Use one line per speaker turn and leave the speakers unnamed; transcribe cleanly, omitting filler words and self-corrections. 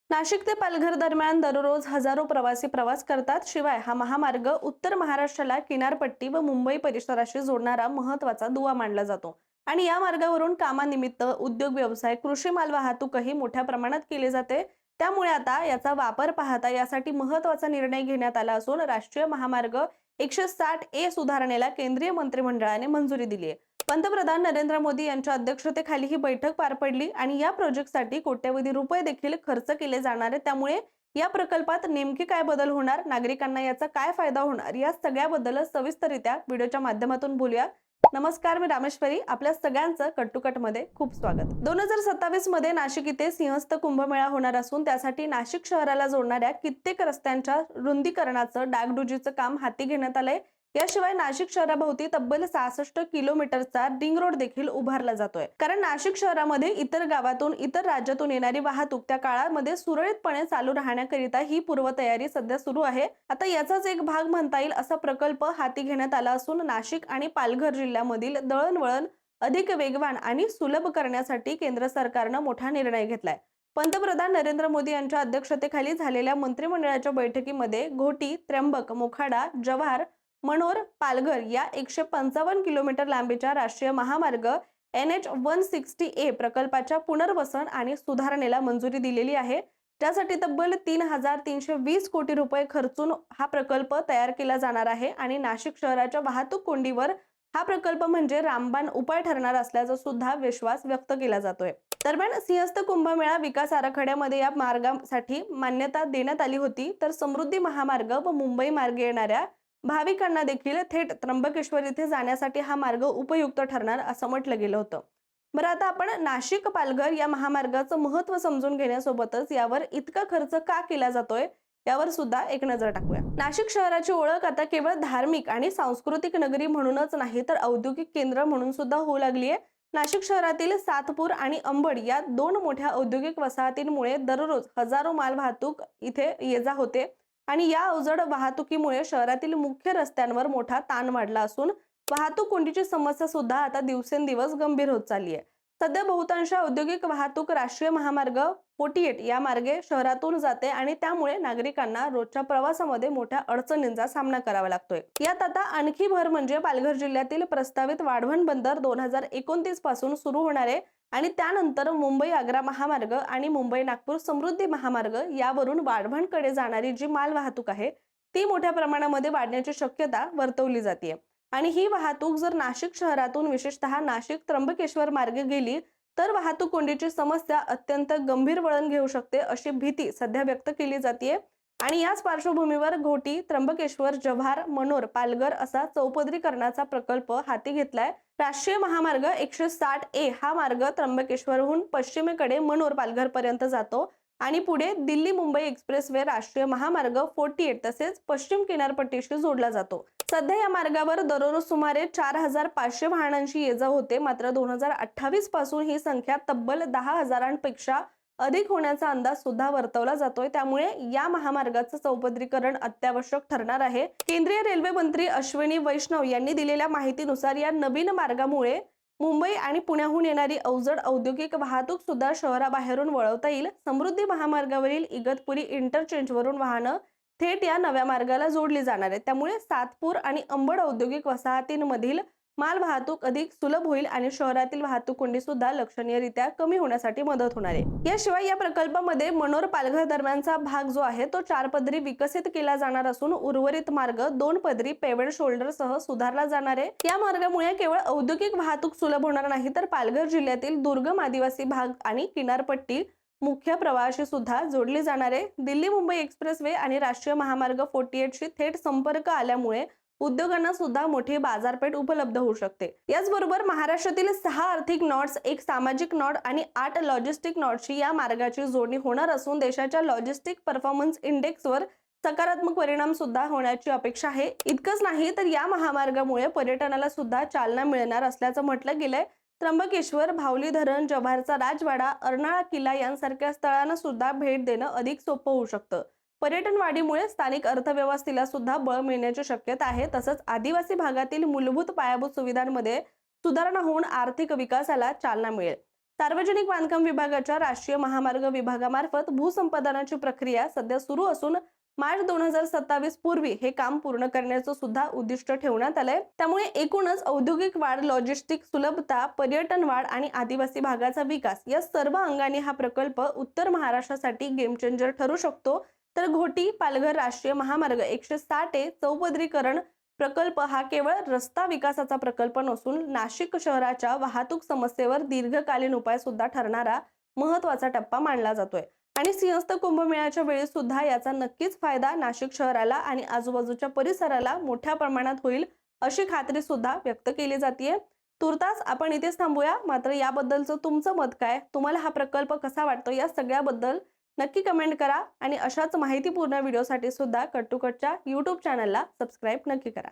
नाशिक ते पालघर दरम्यान दररोज हजारो प्रवासी प्रवास करतात। शिवाय हा महामार्ग उत्तर महाराष्ट्राला किनारपट्टी व मुंबई परिसराशी जोडणारा महत्त्वाचा दुवा मानला जातो। आणि या मार्गावरून कामानिमित्त उद्योग व्यवसाय, कृषी माल वाहतूकही मोठ्या प्रमाणात केली जाते। त्यामुळे आता याचा वापर पाहता यासाठी महत्त्वाचा निर्णय घेण्यात आला असून राष्ट्रीय महामार्ग 160A सुधारणेला केंद्रीय मंत्रिमंडळाने मंजुरी दिली आहे। पंतप्रधान नरेंद्र मोदी यांच्या अध्यक्षतेखाली ही बैठक पार पडली आणि या प्रोजेक्टसाठी कोट्यवधी रुपये देखील खर्च केले जाणार आहे। त्यामुळे या प्रकल्पात नेमके काय बदल होणार, नागरिकांना याचा काय फायदा होणार, या सगळ्याबद्दल सविस्तररित्या व्हिडिओच्या माध्यमातून बोलूया। नमस्कार, मी रामेश्वरी, आपल्या सगळ्यांचं कट टू कट मध्ये खूप स्वागत। 2027 मध्ये नाशिक इथे सिंहस्थ कुंभमेळा होणार असून त्यासाठी नाशिक शहराला जोडणाऱ्या कित्येक रस्त्यांच्या रुंदीकरणाचं डागडुजीचं काम हाती घेण्यात आलंय। याशिवाय नाशिक शहराभोवती तब्बल 66 किलोमीटरचा रिंग रोड देखील उभारला जातोय। कारण नाशिक शहरामध्ये इतर गावातून, इतर राज्यातून येणारी वाहतूक त्या काळामध्ये सुरळीतपणे चालू राहण्याकरिता ही पूर्वतयारी सध्या सुरू आहे। आता याचाच एक भाग म्हणता येईल असा प्रकल्प हाती घेण्यात आला असून नाशिक आणि पालघर जिल्ह्यामधील दळणवळण अधिक वेगवान आणि सुलभ करण्यासाठी केंद्र सरकारनं मोठा निर्णय घेतलाय। पंतप्रधान नरेंद्र मोदी यांच्या अध्यक्षतेखाली झालेल्या मंत्रिमंडळाच्या बैठकीमध्ये घोटी, त्र्यंबक, मोखाडा, जव्हार, मनोर, पालघर या 155 किलोमीटर लांबीच्या राष्ट्रीय महामार्ग NH160A प्रकल्पाच्या पुनर्वसन आणि सुधारणेला मंजुरी दिलेली आहे। त्यासाठी तब्बल 3320 कोटी रुपये खर्चून हा प्रकल्प तयार केला जाणार आहे आणि नाशिक शहराच्या वाहतूक कोंडीवर हा प्रकल्प म्हणजे रामबाण उपाय ठरणार असल्याचा सुद्धा विश्वास व्यक्त केला जातोय। दरम्यान सिंहस्थ कुंभमेळा विकास आराखड्यामध्ये या मार्गासाठी मान्यता देण्यात आली होती, तर समृद्धी महामार्ग व मुंबई मार्गे येणाऱ्या भाविकांना देखील थेट त्र्यंबकेश्वर इथे जाण्यासाठी हा मार्ग उपयुक्त ठरणार असं म्हटलं गेलं होतं। बरं, आता आपण नाशिक पालघर या महामार्गाचं महत्त्व समजून घेण्यासोबतच यावर इतका खर्च का केला जातोय यावर सुद्धा एक नजर टाकूया। नाशिक शहराची ओळख आता केवळ धार्मिक आणि सांस्कृतिक नगरी म्हणूनच नाही, तर औद्योगिक केंद्र म्हणून सुद्धा होऊ लागली आहे। नाशिक शहरातील सातपूर आणि अंबड या दोन मोठ्या औद्योगिक वसाहतींमुळे दररोज हजारो माल वाहतूक इथे ये जा होते आणि या अवजड वाहतुकीमुळे शहरातील मुख्य रस्त्यांवर मोठा ताण वाढला असून वाहतूक कोंडीची समस्या सुद्धा आता दिवसेंदिवस गंभीर होत चालली आहे। सध्या बहुतांश औद्योगिक वाहतूक राष्ट्रीय महामार्ग 48 या मार्गे शहरातून जाते आणि त्यामुळे नागरिकांना रोजच्या प्रवासामध्ये मोठ्या अडचणींचा सामना करावा लागतोय। यात आता आणखी भर म्हणजे पालघर जिल्ह्यातील प्रस्तावित वाढवण बंदर 2029 पासून सुरू होणारे आणि त्यानंतर मुंबई आग्रा महामार्ग आणि मुंबई नागपूर समृद्धी महामार्ग यावरून वाढवणकडे जाणारी जी माल वाहतूक आहे ती मोठ्या प्रमाणामध्ये वाढण्याची शक्यता वर्तवली जाते। आणि ही वाहतूक जर नाशिक शहरातून विशेषतः नाशिक त्र्यंबकेश्वर मार्गे गेली तर वाहतूक कोंडीची समस्या अत्यंत गंभीर वळण घेऊ शकते अशी भीती सध्या व्यक्त केली जाते। आणि याच पार्श्वभूमीवर घोटी, त्र्यंबकेश्वर, जव्हार, मनोर, पालघर असा चौपदरीकरणाचा प्रकल्प हाती घेतलाय। राष्ट्रीय महामार्ग 160A हा मार्ग त्र्यंबकेश्वरहून पश्चिमेकडे मनोर, पालघर पर्यंत जातो आणि पुढे दिल्ली मुंबई एक्सप्रेसवे राष्ट्रीय महामार्ग 48 तसेच पश्चिम किनारपट्टीशी जोडला जातो। सध्या या मार्गावर दररोज सुमारे 4500 वाहनांची ये जा होते, मात्र 2028 पासून ही संख्या तब्बल 10,000पेक्षा अधिक होण्याचा अंदाज सुद्धा वर्तवला जातोय। त्यामुळे या महामार्गाचं चौपदरीकरण अत्यावश्यक ठरणार आहे। केंद्रीय रेल्वे मंत्री अश्विनी वैष्णव यांनी दिलेल्या माहितीनुसार या नवीन मार्गामुळे मुंबई आणि पुण्याहून येणारी अवजड औद्योगिक वाहतूक सुद्धा शहराबाहेरून वळवता येईल। समृद्धी महामार्गावरील इगतपुरी इंटरचेंजवरून वाहनं थेट या नव्या मार्गाला जोडली जाणार आहे। त्यामुळे सातपूर आणि अंबड औद्योगिक वसाहतींमधील माल वाहतूक अधिक सुलभ होईल आणि शहरातील वाहतूक कोंडी सुद्धा लक्षणीयरित्या कमी होण्यासाठी मदत होणार आहे। याशिवाय या प्रकल्पामध्ये मनोर पालघर दरम्यानचा भाग जो आहे तो 4 पदरी विकसित केला जाणार असून उर्वरित मार्ग 2 पदरी पेव्हड शोल्डर सह सुधारला जाणार आहे। या मार्गामुळे केवळ औद्योगिक वाहतूक सुलभ होणार नाही, तर पालघर जिल्ह्यातील दुर्गम आदिवासी भाग आणि किनारपट्टी मुख्य प्रवाहाशी सुद्धा जोडली जाणार आहे। दिल्ली मुंबई एक्सप्रेसवे आणि राष्ट्रीय महामार्ग 48 शी थेट संपर्क आल्यामुळे उद्योगांना सुद्धा मोठी बाजारपेठ उपलब्ध होऊ शकते। याचबरोबर महाराष्ट्रातील 6 आर्थिक नॉड्स, 1 सामाजिक नॉड आणि 8 लॉजिस्टिक नॉडशी या मार्गाची जोडणी होणार असून देशाच्या लॉजिस्टिक परफॉर्मन्स इंडेक्सवर सकारात्मक परिणाम सुद्धा होण्याची अपेक्षा आहे। इतकंच नाही तर या महामार्गामुळे पर्यटनाला सुद्धा चालना मिळणार असल्याचं म्हटलं गेलंय। त्र्यंबकेश्वर, भावली धरण, जव्हारचा राजवाडा, अर्नाळा किल्ला यांसारख्या स्थळांना सुद्धा भेट देणं अधिक सोपं होऊ शकतं। पर्यटन वाढीमुळे स्थानिक अर्थव्यवस्थेला सुद्धा बळ मिळण्याची शक्यता आहे। तसंच आदिवासी भागातील मूलभूत पायाभूत सुविधांमध्ये सुधारणा होऊन आर्थिक विकासाला चालना मिळेल। सार्वजनिक बांधकाम विभागाच्या राष्ट्रीय महामार्ग विभागामार्फत भूसंपादनाची प्रक्रिया सध्या सुरू असून मार्च 2027 पूर्वी हे काम पूर्ण करण्याचं सुद्धा उद्दिष्ट ठेवण्यात आलंय। त्यामुळे एकूणच औद्योगिक वाढ, लॉजिस्टिक सुलभता, पर्यटन वाढ आणि आदिवासी भागाचा विकास या सर्व अंगाने हा प्रकल्प उत्तर महाराष्ट्रासाठी गेम चेंजर ठरू शकतो। तर घोटी पालघर राष्ट्रीय महामार्ग 160 चौपदरीकरण प्रकल्प हा केवळ रस्ता विकासाचा प्रकल्प नसून नाशिक शहराच्या वाहतूक समस्येवर दीर्घकालीन उपाय सुद्धा ठरणारा महत्त्वाचा टप्पा मानला जातोय। आणि सिंहस्थ कुंभमेळ्याच्या वेळी सुद्धा याचा नक्कीच फायदा नाशिक शहराला आणि आजूबाजूच्या परिसराला मोठ्या प्रमाणात होईल अशी खात्री सुद्धा व्यक्त केली जाते। तुर्तास आपण इथेच थांबूया। मात्र याबद्दलचं तुमचं मत काय, तुम्हाला हा प्रकल्प कसा वाटतो, या सगळ्याबद्दल नक्की कमेंट करा आणि अशाच माहितीपूर्ण व्हिडिओसाठी सुद्धा कट टू कटच्या YouTube चॅनलला सबस्क्राईब नक्की करा।